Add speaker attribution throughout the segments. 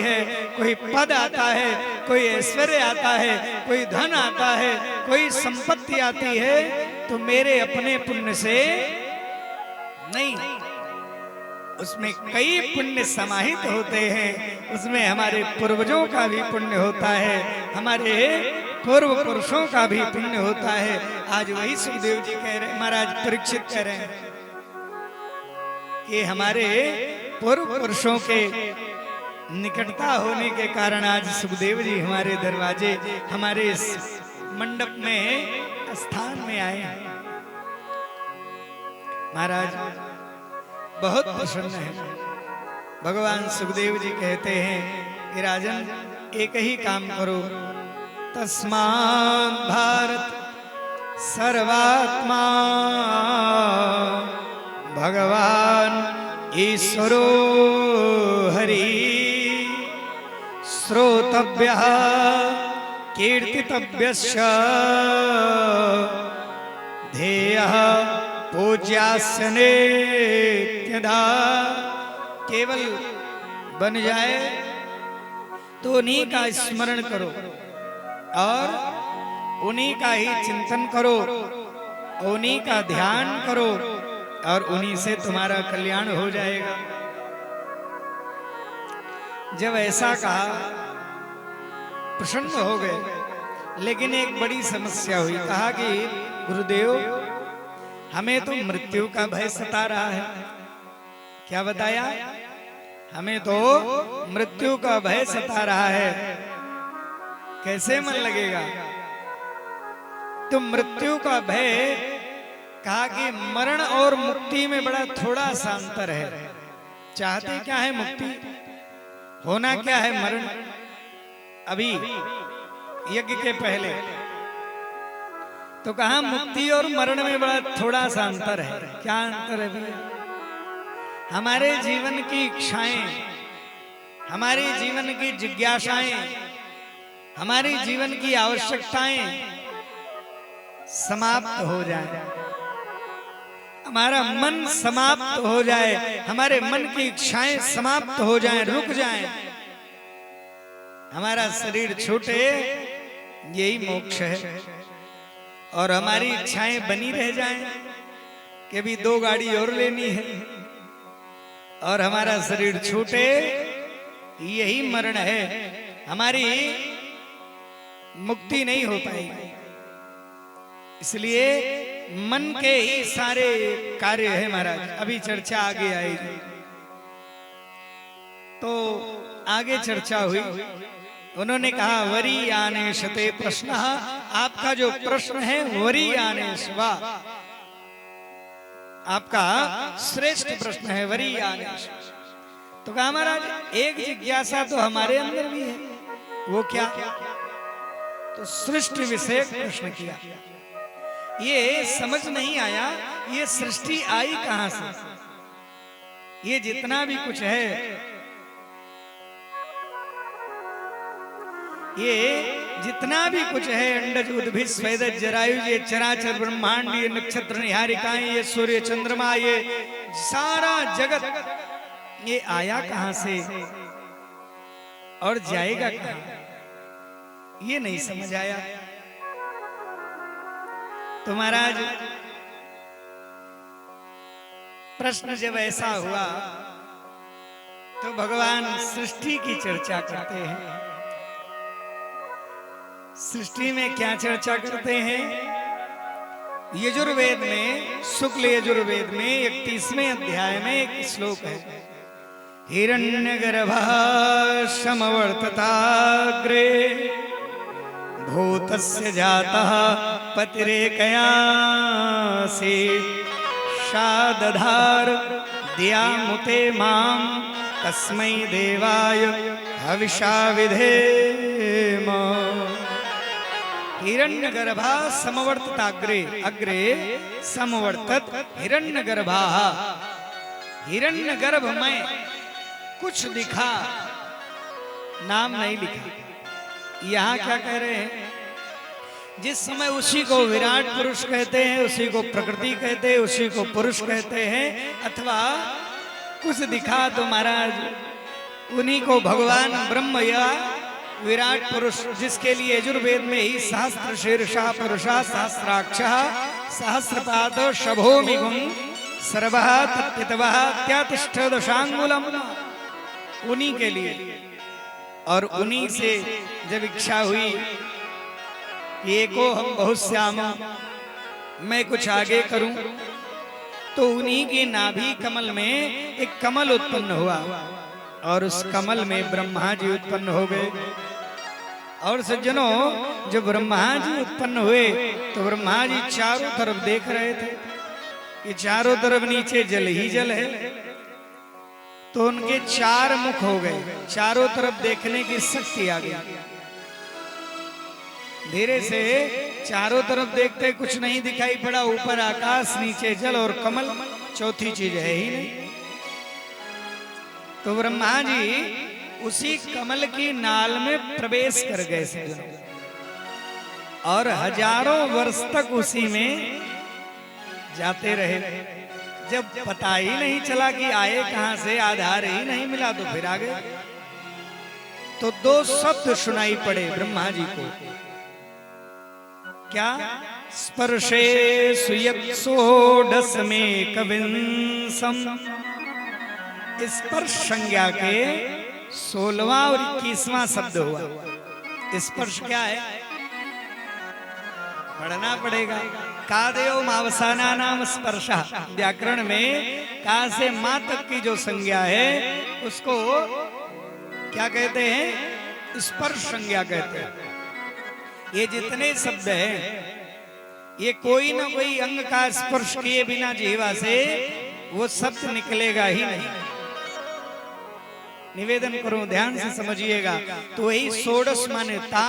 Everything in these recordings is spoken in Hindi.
Speaker 1: है, कोई पद आता है, कोई ऐश्वर्य आता है, कोई धन आता है, कोई संपत्ति आती है, तो मेरे अपने पुण्य से नहीं, उसमें कई पुण्य समाहित होते हैं। उसमें हमारे पूर्वजों का भी पुण्य होता है, हमारे पूर्व पुरुषों का भी पुण्य होता है। आज वही सुखदेव जी कह रहे, महाराज परीक्षित कह रहे हैं कि हमारे पूर्व पुरुषों के निकटता होने के कारण आज सुखदेव जी हमारे दरवाजे, हमारे इस मंडप में स्थान में आए। महाराज बहुत प्रसन्न है। भगवान सुखदेव जी कहते हैं कि राजन एक ही काम करो, तस्मात् भारत सर्वात्मा भगवान ईश्वरो हरि श्रोतव्यः कीर्तितव्यश्च ध्येयः पूज्यास्य नित्यदा। केवल बन जाए तो उन्हीं का स्मरण करो और उन्हीं का ही चिंतन करो, उन्हीं का ध्यान करो और उन्हीं से तुम्हारा कल्याण हो जाएगा। जब ऐसा कहा प्रसन्न हो गए, लेकिन एक बड़ी समस्या हुई। कहा कि गुरुदेव हमें तो मृत्यु का भय सता रहा है। क्या बताया? हमें तो मृत्यु का भय सता रहा है, कैसे मन लगेगा? तो मृत्यु का भय, कहा कि मरण और मुक्ति में बड़ा थोड़ा सा अंतर है। चाहते क्या है मुक्ति, होना क्या है मरण। अभी यज्ञ के पहले तो कहा मुक्ति और मरण में बड़ा थोड़ा सा अंतर है। क्या अंतर है भैया? हमारे जीवन की इच्छाएं, हमारे जीवन की जिज्ञासाएं, हमारी जीवन की आवश्यकताएं समाप्त हो जाए, हमारा मन समाप्त हो जाए, हमारे मन की इच्छाएं समाप्त हो जाएं, रुक जाएं, हमारा शरीर छूटे, यही मोक्ष है। और हमारी इच्छाएं बनी रह जाएं कि अभी 2 गाड़ी और लेनी है, और हमारा शरीर छूटे, यही मरण है। हमारी मुक्ति नहीं हो पाएगी। इसलिए मन के ही सारे कार्य है महाराज। अभी चर्चा आगे आएगी, तो आगे चर्चा हुई। उन्होंने कहा वरीयानेशते प्रश्न, आपका जो प्रश्न है वरीयानेश, वाह, आपका श्रेष्ठ प्रश्न है वरीयानेश। तो कहा महाराज एक जिज्ञासा तो हमारे अंदर भी है, वो क्या? तो सृष्टि विषय प्रश्न किया। ये समझ नहीं आया, ये सृष्टि आई कहां से? ये जितना भी कुछ है, ये जितना भी कुछ है, अंडज उद्भिद स्वेदज जरायुज, ये चराचर ब्रह्मांड, ये नक्षत्र निहारिकाएं, ये सूर्य चंद्रमा, ये सारा जगत, ये आया कहां से और जाएगा कहां? ये नहीं समझ आया। तो महाराज प्रश्न जब ऐसा हुआ तो भगवान सृष्टि की चर्चा करते हैं। सृष्टि में क्या चर्चा करते हैं? यजुर्वेद में, शुक्ल यजुर्वेद में 31वें अध्याय में एक श्लोक है, हिरण्यगर्भः समवर्तताग्रे भूतस्य जातः पतिरेकयासी शादधार दियामुते मां तस्मै देवाय हविषा विधेम। हिरण्यगर्भा समवर्तताग्रे, अग्रे समवर्तत हिरण्यगर्भा, हिरण्यगर्भ में कुछ दिखा, नाम नहीं लिखा। यहाँ क्या कह रहे हैं? जिस समय उसी को विराट पुरुष कहते हैं, उसी को प्रकृति कहते हैं, उसी को पुरुष कहते हैं, अथवा कुछ दिखा तो महाराज उन्हीं को भगवान ब्रह्म या विराट पुरुष, जिसके लिए यजुर्वेद में ही सहस्त्र शीर्षा पुरुषा सहस्राक्ष सहस्रपाद शभोमिगुं सर्वः तत्पितवः त्यातिष्ठ दशांगुलम, उन्हीं के लिए। और उन्हीं से जब इच्छा हुई कि एको हम बहुश्याम, मैं कुछ आगे करूं, तो उन्हीं के नाभि कमल में एक कमल उत्पन्न हुआ और उस कमल में ब्रह्मा जी उत्पन्न हो गए। और सज्जनों, जब ब्रह्मा जी उत्पन्न हुए तो ब्रह्मा जी चारों तरफ देख रहे थे कि चारों तरफ नीचे जल ही जल है। तो उनके चार मुख हो गए, चारों तरफ देखने की शक्ति आ गई। धीरे से चारों तरफ देखते कुछ नहीं दिखाई पड़ा, ऊपर आकाश नीचे जल और कमल, चौथी चीज है ही नहीं। तो ब्रह्मा जी उसी कमल की नाल में प्रवेश कर गए सज्जनों, और हजारों वर्ष तक उसी में जाते रहे। जब पता ही नहीं चला कि आए कहां से, आधार ही नहीं मिला, तो फिर आ गए। तो दो शब्द सुनाई पड़े ब्रह्मा जी को, क्या? स्पर्शे सुयक्षोडस में कविंसम, स्पर्श संज्ञा के 16वां और 21वां शब्द हुआ। स्पर्श क्या है? पढ़ना पड़ेगा। कादेव मावसाना नाम स्पर्शा, व्याकरण में का से मां तक की जो संज्ञा है उसको क्या कहते हैं? स्पर्श संज्ञा कहते हैं। ये जितने शब्द हैं ये कोई ना कोई अंग का स्पर्श किए बिना जीवा से वो शब्द निकलेगा ही नहीं। निवेदन करूं, ध्यान से समझिएगा। तो वही 16 माने ता,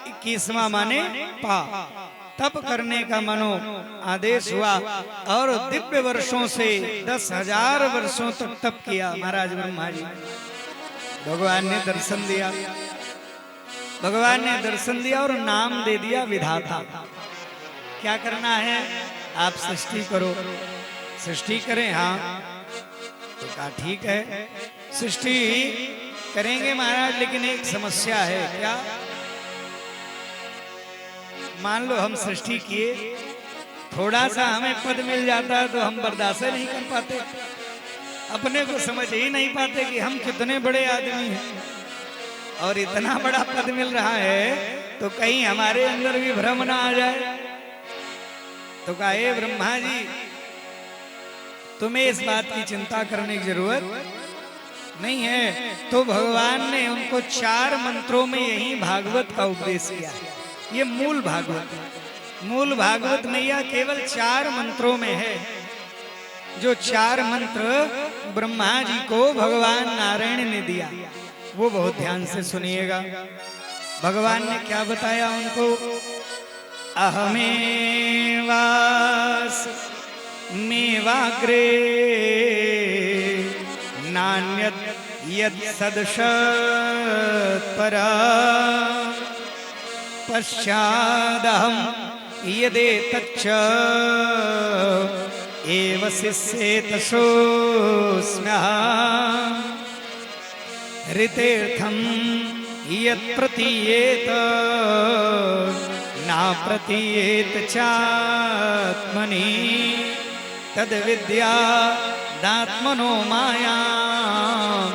Speaker 1: 21वां माने पा, तप करने का मनो आदेश हुआ। और दिव्य वर्षों से 10,000 वर्षों तक तप किया महाराज ब्रह्मा जी। भगवान ने दर्शन दिया, भगवान ने दर्शन दिया और नाम दे दिया विधाता। क्या करना है? आप सृष्टि करो। सृष्टि करें? हाँ। तो कहा ठीक है, सृष्टि करेंगे महाराज, लेकिन एक समस्या है। क्या? मान लो हम सृष्टि किए, थोड़ा सा हमें पद मिल जाता है तो हम बर्दाश्त नहीं कर पाते, अपने को समझ ही नहीं पाते कि हम कितने बड़े आदमी हैं, और इतना बड़ा पद मिल रहा है तो कहीं हमारे अंदर भी भ्रम ना आ जाए। तो कहा, हे ब्रह्मा जी, तुम्हें इस बात की चिंता करने की जरूरत नहीं है। तो भगवान ने उनको 4 मंत्रों में यही भागवत का उपदेश किया। ये मूल भागवत, मूल भागवत में यह केवल 4 मंत्रों में है। जो 4 मंत्र ब्रह्मा जी को भगवान नारायण ने दिया, वो बहुत ध्यान से सुनिएगा। भगवान ने क्या बताया उनको? अहमेवास मेवाग्रे नान्यत् यत् सदशत् परा पश्चादहं यदेतच्च एव शिष्येत सोऽस्म्यहम् ऋतेर्थं यत् प्रतीयेत ना प्रतीयेत चात्मनि तद्विद्यादात्मनो मायां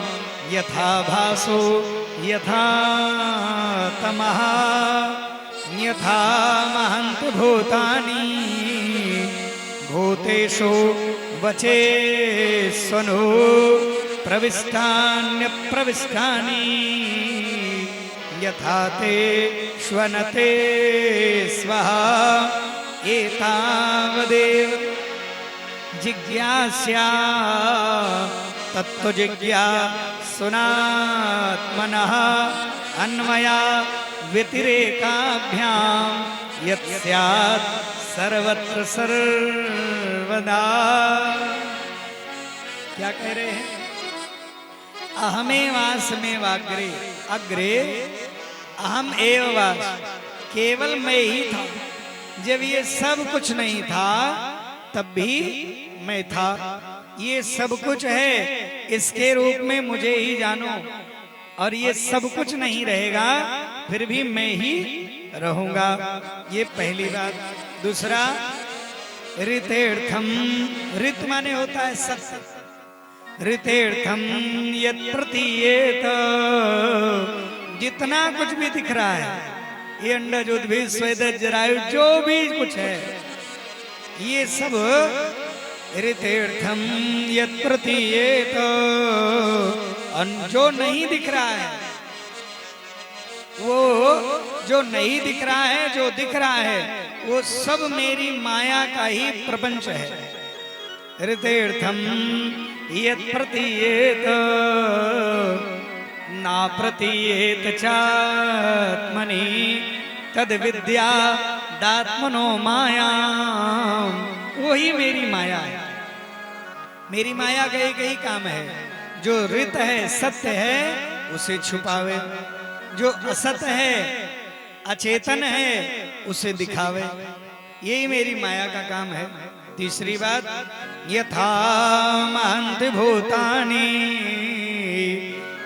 Speaker 1: यथा भासो यथा तमः यथा महन्त भूतानि भूतेषु वचेष्वनु प्रविष्टान्यप्रविष्टानि यथा ते श्वनते स्वः एतावदेव जिज्ञास्या तत्त्वजिज्ञासुनात्मनः अन्वया व्यतिरेकाभ्यां यत् स्यात् सर्वत्र सर्वदा। क्या कह रहे हैं? अहमेवास्मेवाग्रे, अग्रे अहम एव वास, केवल मैं ही था। जब ये सब कुछ नहीं था तब भी मैं था। ये सब कुछ है, इसके रूप में मुझे ही जानो। और ये सब कुछ नहीं रहेगा, फिर भी मैं ही रहूंगा। ये पहली बात। दूसरा, ऋतेर्थम, ऋत माने होता है सत्य। ऋतेर्थम यत् प्रतीयेत, जितना कुछ भी दिख रहा है, ये अंडज उद्भिद स्वेदज जरायु जो भी कुछ है, ये सब ऋतेर्थम यत् प्रतीयेत, जो नहीं दिख रहा है, वो जो नहीं दिख रहा है, जो दिख रहा है, वो सब मेरी माया का ही प्रपंच है। ऋतेर्थम यत् प्रतीयेत ना प्रतीयेत चात्मनि तद विद्या दात्मनो माया, वही मेरी माया है। मेरी माया का एक ही काम है, जो ऋत है, सत्य है, उसे छुपावे, जो असत है, अचेतन है, उसे दिखावे। यही मेरी माया का काम है। तीसरी बात, यथा महन्ति भूतानि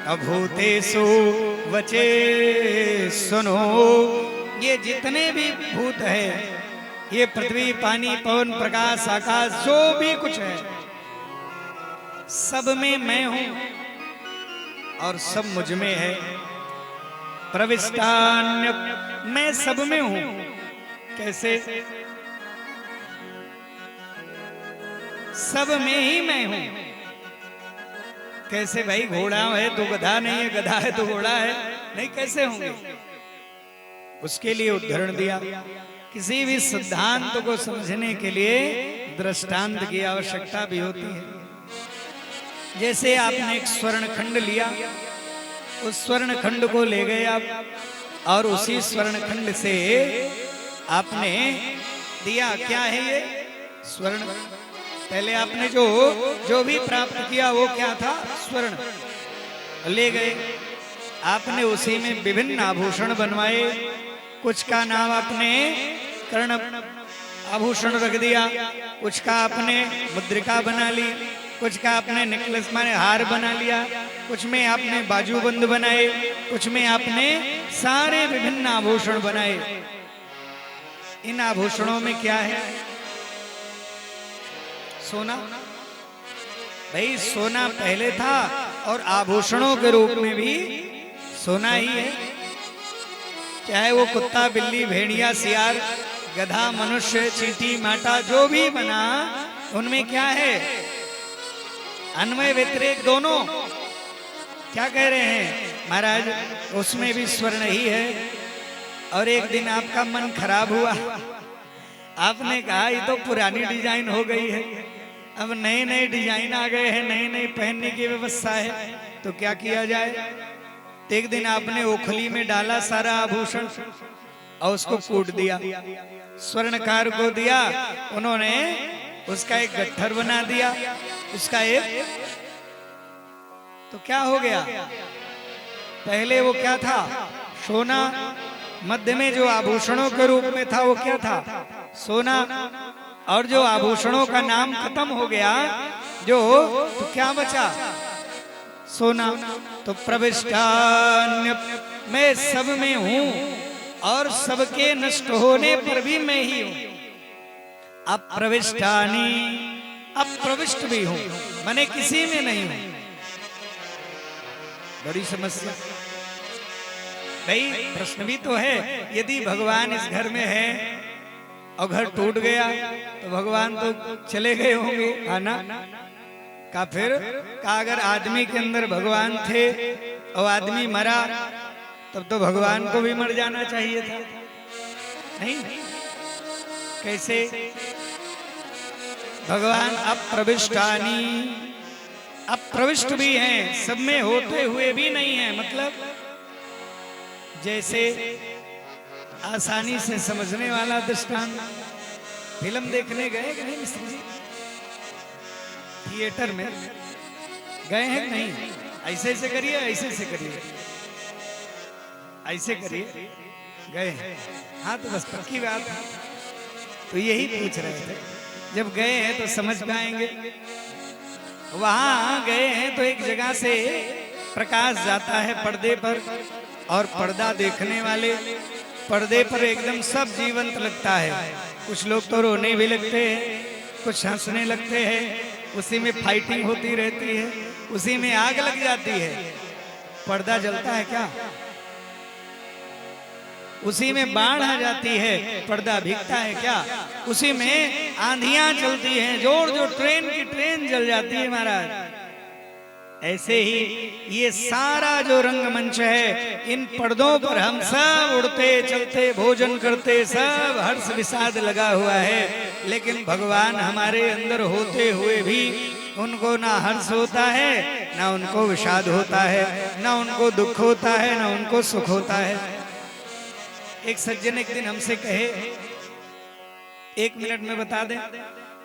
Speaker 1: अभूतेषु वचे सुनो, ये जितने भी भूत है, ये पृथ्वी पानी पवन प्रकाश आकाश जो भी कुछ है, सब में मैं हूं और सब मुझ में है। प्रविष्टान्य, मैं सब में हूं। कैसे? सब में ही मैं हूं। कैसे भाई? घोड़ा है तो गधा नहीं है, गधा है तो घोड़ा है नहीं, कैसे होंगे? उसके लिए उदाहरण दिया। किसी भी सिद्धांत को समझने के लिए दृष्टांत की आवश्यकता भी होती है। जैसे आपने एक स्वर्ण खंड लिया, उस स्वर्ण खंड को ले गए आप, और उसी स्वर्ण खंड से आपने दिया। क्या है ये? स्वर्ण। पहले आपने जो भी प्राप्त किया वो क्या था? स्वर्ण। ले गए आपने, उसी में विभिन्न आभूषण बनवाए। कुछ का नाम आपने कर्ण आभूषण रख दिया, कुछ का आपने मुद्रिका बना ली, कुछ का आपने नेकलेस माने हार बना लिया, कुछ में आपने बाजूबंद बनाए, कुछ में आपने सारे विभिन्न आभूषण बनाए। इन आभूषणों में क्या है? सोना। भाई सोना पहले था और आभूषणों के रूप में भी सोना ही है। चाहे वो कुत्ता, बिल्ली, भेड़िया, सियार, गधा, मनुष्य, चींटी, माटा जो भी बना, उनमें क्या है? अन्वय व्यतिरेक दोनों। क्या कह रहे हैं महाराज? उसमें भी स्वर्ण ही है। और एक दिन आपका मन खराब हुआ, आपने कहा ये तो पुरानी डिजाइन हो गई है, अब नए नए डिजाइन आ गए हैं, नए नए पहनने की व्यवस्था है, तो क्या किया जाए? एक दिन आपने ओखली में डाला सारा आभूषण और उसको कूट दिया, स्वर्णकार को दिया, उन्होंने उसका एक गट्ठर बना दिया, उसका एक। तो क्या हो गया? पहले वो क्या था? सोना। मध्य में जो आभूषणों के रूप में था वो क्या था? सोना। और जो आभूषणों का नाम खत्म हो गया, जो तो क्या बचा? सोना। तो प्रविष्टान्य, मैं सब में हूं और सबके नष्ट होने पर भी मैं ही हूं। अप्रविष्टानि, अप्रविष्ट भी हूं, मैंने किसी में नहीं हूं। बड़ी समस्या भाई। प्रश्न भी तो है, यदि भगवान इस घर में है और घर टूट गया तो भगवान तो चले गए होंगे, है ना? का फिर का अगर आदमी के अंदर भगवान थे और आदमी मरा, तब तो भगवान को भी मर जाना चाहिए था, नहीं? कैसे? भगवान अप्रविष्टानि, अप्रविष्ट भी हैं, सब में होते हुए भी नहीं है। मतलब जैसे आसानी से समझने वाला दृष्टांत, फिल्म देखने गए कि नहीं मिश्र जी? थिएटर में गए हैं कि नहीं? ऐसे ऐसे करिए, ऐसे ऐसे करिए, ऐसे करिए। गए हैं? हाँ, तो बस पक्की बात है। तो यही पूछ रहे थे, जब गए हैं तो समझ पाएंगे। वहां गए हैं तो एक जगह से प्रकाश जाता है पर्दे पर, और पर्दा देखने वाले पर्दे पर एकदम सब जीवंत लगता है। कुछ लोग तो रोने भी लगते हैं, कुछ हंसने लगते हैं, उसी में फाइटिंग होती रहती है, उसी में आग लग जाती है। पर्दा जलता है क्या? उसी में बाढ़ आ जाती है, पर्दा भीगता है क्या? उसी में आंधियां चलती हैं, जोर जो ट्रेन की ट्रेन जल जाती है महाराज। ऐसे ही ये सारा जो रंगमंच है, इन पर्दों पर हम सब उड़ते चलते भोजन करते, सब हर्ष विषाद लगा हुआ है। लेकिन भगवान हमारे अंदर होते हुए भी उनको ना हर्ष होता है, ना उनको विषाद होता है, ना उनको दुख होता है, ना उनको सुख होता है। एक सज्जन एक दिन हमसे कहे, 1 मिनट में बता दें,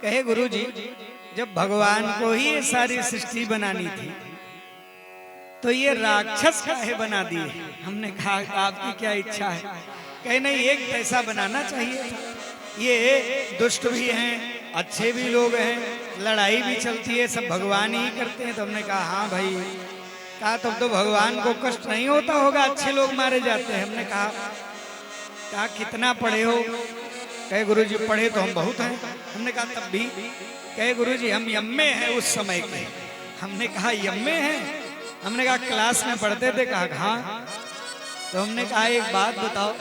Speaker 1: कहे गुरुजी जब भगवान को ही ये सारी सृष्टि बनानी थी तो ये राक्षस काहे बना दिए? हमने कहा आपकी क्या इच्छा है? कहे नहीं, एक पैसा बनाना चाहिए था। ये दुष्ट भी हैं, अच्छे भी लोग हैं, लड़ाई भी चलती है, सब भगवान ही करते हैं। तो हमने कहा हाँ भाई, कहा तब तो भगवान को कष्ट नहीं होता होगा, अच्छे लोग मारे जाते हैं। हमने कहा कितना पढ़े हो? कहे गुरुजी पढ़े तो हम बहुत हैं। हमने कहा तब भी? कहे गुरुजी हम यम्मे हैं उस समय के। हमने कहा यम्मे हैं? हमने कहा क्लास में पढ़ते थे। कहा हाँ। तो हमने कहा एक बात बताओ,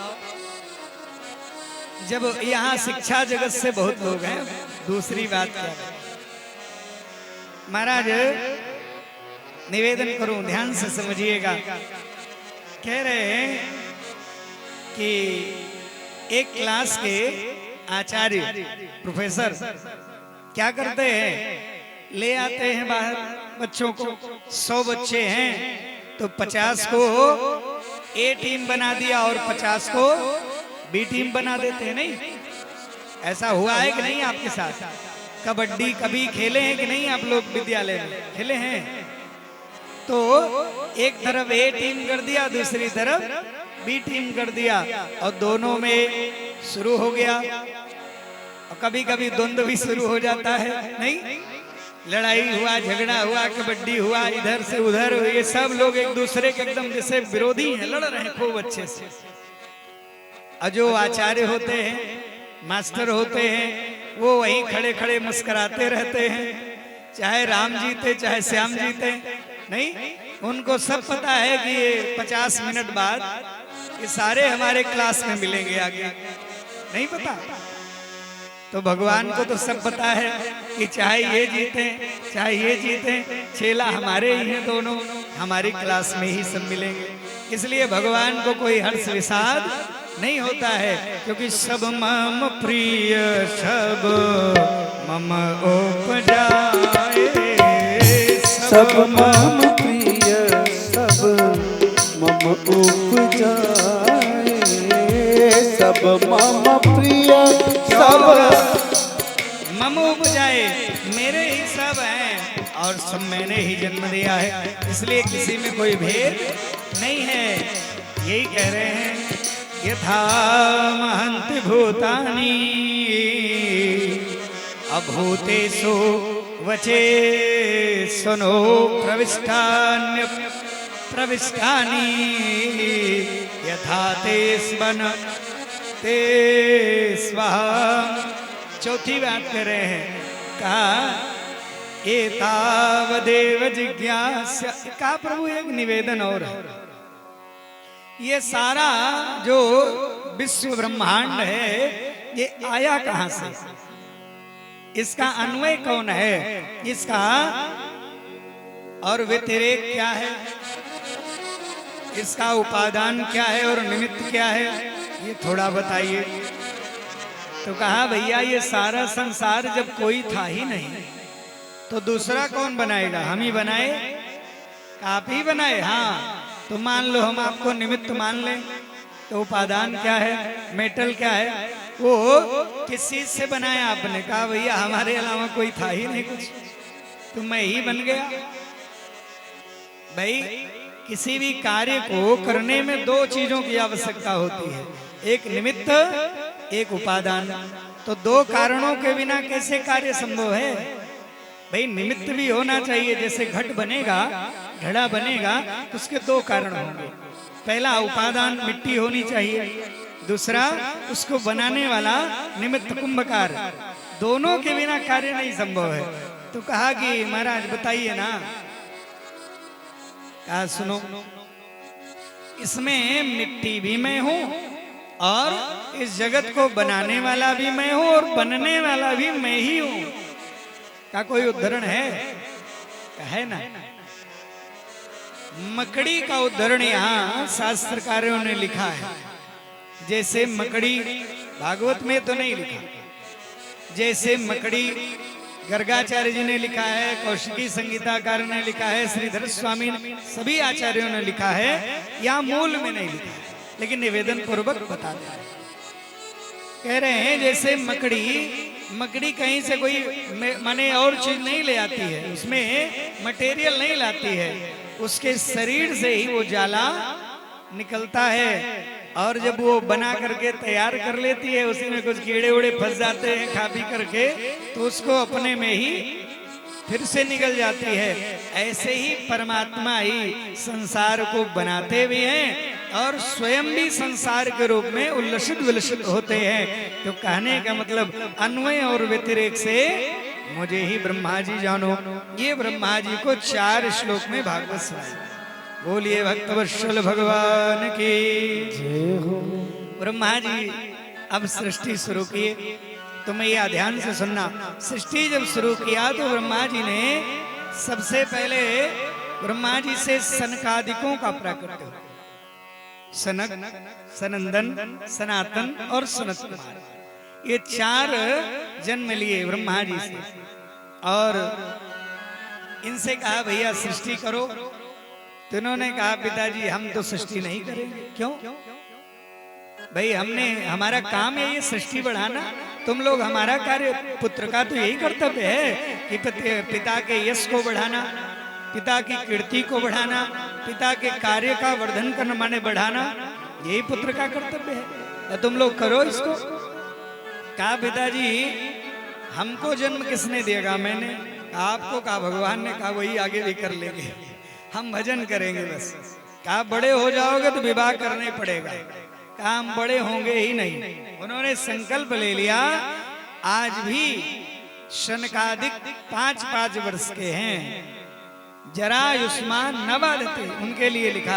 Speaker 1: जब यहाँ शिक्षा जगत से बहुत लोग हैं, दूसरी बात क्या महाराज, निवेदन करूं, ध्यान से समझिएगा। कह रहे हैं कि एक क्लास के आचार्य प्रोफेसर क्या करते हैं, ले आते हैं बाहर बच्चों को। 100 बच्चे हैं तो 50 को ए टीम बना दिया और 50 को बी टीम बना देते हैं। नहीं, ऐसा हुआ है कि नहीं आपके साथ? कबड्डी कभी खेले हैं कि नहीं आप लोग? विद्यालय में खेले हैं? तो एक तरफ ए टीम कर दिया, दूसरी तरफ बी टीम कर दिया, और दोनों में शुरू हो गया। और कभी कभी द्वंद्व भी शुरू हो जाता है, नहीं? लड़ाई हुआ, झगड़ा हुआ, कबड्डी हुआ, इधर से उधर, ये सब लोग एक दूसरे के एकदम जैसे विरोधी हैं, लड़ रहे हैं खूब अच्छे से। और जो आचार्य होते हैं, मास्टर होते हैं, वो वहीं खड़े खड़े मुस्कुराते रहते हैं, चाहे राम जीते चाहे श्याम जीते। नहीं, उनको सब पता है कि ये 50 मिनट बाद ये सारे हमारे क्लास में मिलेंगे आगे। नहीं पता? तो भगवान को तो सब पता है कि चाहे ये जीते चाहे ये जीते, चेला हमारे ही हैं, दोनों हमारी क्लास में ही सब मिलेंगे। इसलिए भगवान को कोई हर्ष विषाद नहीं होता है, क्योंकि सब मम प्रिय सब मम उपजाए,
Speaker 2: सब मम प्रिय सब मम उपजाए, सब मम प्रिय सब
Speaker 1: मम उपजाए, मेरे ही सब हैं और सब मैंने ही जन्म दिया है, इसलिए किसी में कोई भेद नहीं है। यही कह रहे हैं, यथा महन्ति भूतानि अभूतेषु वचे सुनो प्रविष्टान्य प्रविष्टानि यथा ते स्मन ते स्वाहा। चौथी बात कर रहे हैं, कहा एतावदेव जिज्ञास्य। कहा प्रभु एक निवेदन और है, ये सारा जो विश्व ब्रह्मांड है ये आया कहां से? इसका अन्वय कौन है? इसका और व्यतिरेक क्या है? इसका उपादान क्या है और निमित्त क्या है? ये थोड़ा बताइए। तो कहा भैया ये सारा संसार जब कोई था ही नहीं तो दूसरा कौन बनाएगा? हम ही बनाए? आप ही बनाए? हाँ, तो मान लो हम आपको निमित्त मान लें, तो उपादान क्या है, मेटल क्या है, वो किस चीज से बनाया आपने? कहा भैया हमारे अलावा कोई था ही नहीं कुछ, तो मैं ही बन गया। भाई किसी भी कार्य को करने में दो चीजों की आवश्यकता होती है, एक निमित्त एक उपादान। तो दो कारणों के बिना कैसे कार्य संभव है? भाई निमित्त भी होना चाहिए, जैसे घट बनेगा घड़ा बनेगा तो उसके दो कारण होंगे। पहला, उपादान मिट्टी होनी चाहिए। दूसरा, उसको बनाने वाला निमित्त कुंभकार। दोनों के बिना कार्य नहीं संभव है। तो कहा कि महाराज बताइए ना। कहा सुनो, इसमें मिट्टी भी मैं हूं और इस जगत को बनाने वाला भी मैं हूं और बनने वाला भी मैं ही हूं। का कोई उदाहरण है ना? मकड़ी का उदाहरण यहाँ शास्त्रकारों ने लिखा है। जैसे मकड़ी, भागवत में तो नहीं लिखा, जैसे मकड़ी गर्गाचार्य जी ने लिखा है, कौशिकी संगीताकार ने लिखा है, श्रीधर स्वामी ने, सभी आचार्यों ने लिखा है। यहाँ मूल में नहीं लिखा है, लेकिन निवेदन पूर्वक बता दिया। कह रहे हैं जैसे मकड़ी कहीं से कोई माने और चीज नहीं ले आती है, उसमें मटेरियल नहीं लाती है, उसके शरीर से ही वो जाला निकलता है। और जब वो बना करके तैयार कर लेती है, उसी में कुछ कीड़े उड़े फंस जाते हैं खा पी करके, तो उसको अपने में ही फिर से निकल जाती है। ऐसे ही परमात्मा ही संसार को बनाते भी हैं और स्वयं भी संसार के रूप में उल्लसित विलसित होते हैं। तो कहने का मतलब अन्वय और व्यतिरेक से मुझे ही ब्रह्मा जी जानो। ये ब्रह्मा जी को 4 श्लोक में भागवत सुनाई। बोलिए भक्तवत्सल भगवान की
Speaker 2: जय हो।
Speaker 1: ब्रह्मा जी अब सृष्टि शुरू किए। तो मैं यह ध्यान से सुनना, सृष्टि जब शुरू किया तो ब्रह्मा जी ने सबसे पहले ब्रह्मा जी से सनकादिकों का प्राकट्य हुआ। सनक, सनंदन, सनातन और सनत कुमार, ये 4 जन्म लिए ब्रह्मा जी से। और इनसे कहा भैया सृष्टि करो। तो इन्होंने कहा पिताजी हम तो सृष्टि नहीं करेंगे। क्यों भाई, हमारा काम है ये सृष्टि बढ़ाना। तुम लोग, हमारा कार्य, पुत्र का तो यही कर्तव्य है कि पिता के यश को बढ़ाना, पिता की कीर्ति को बढ़ाना, पिता के कार्य का वर्धन करना, माने बढ़ाना, यही पुत्र का कर्तव्य है। तो तुम लोग करो इसको। कहा पिताजी हमको जन्म किसने दिएगा? मैंने। आपको कहा भगवान ने। कहा वही आगे भी कर लेंगे, हम भजन करेंगे बस। कहा बड़े हो जाओगे तो विवाह करने पड़ेगा। कहा हम बड़े होंगे ही नहीं। उन्होंने संकल्प ले लिया। आज भी शनकादिक 5-5 वर्ष के हैं, जरा युष्मान न बाधते, उनके लिए लिखा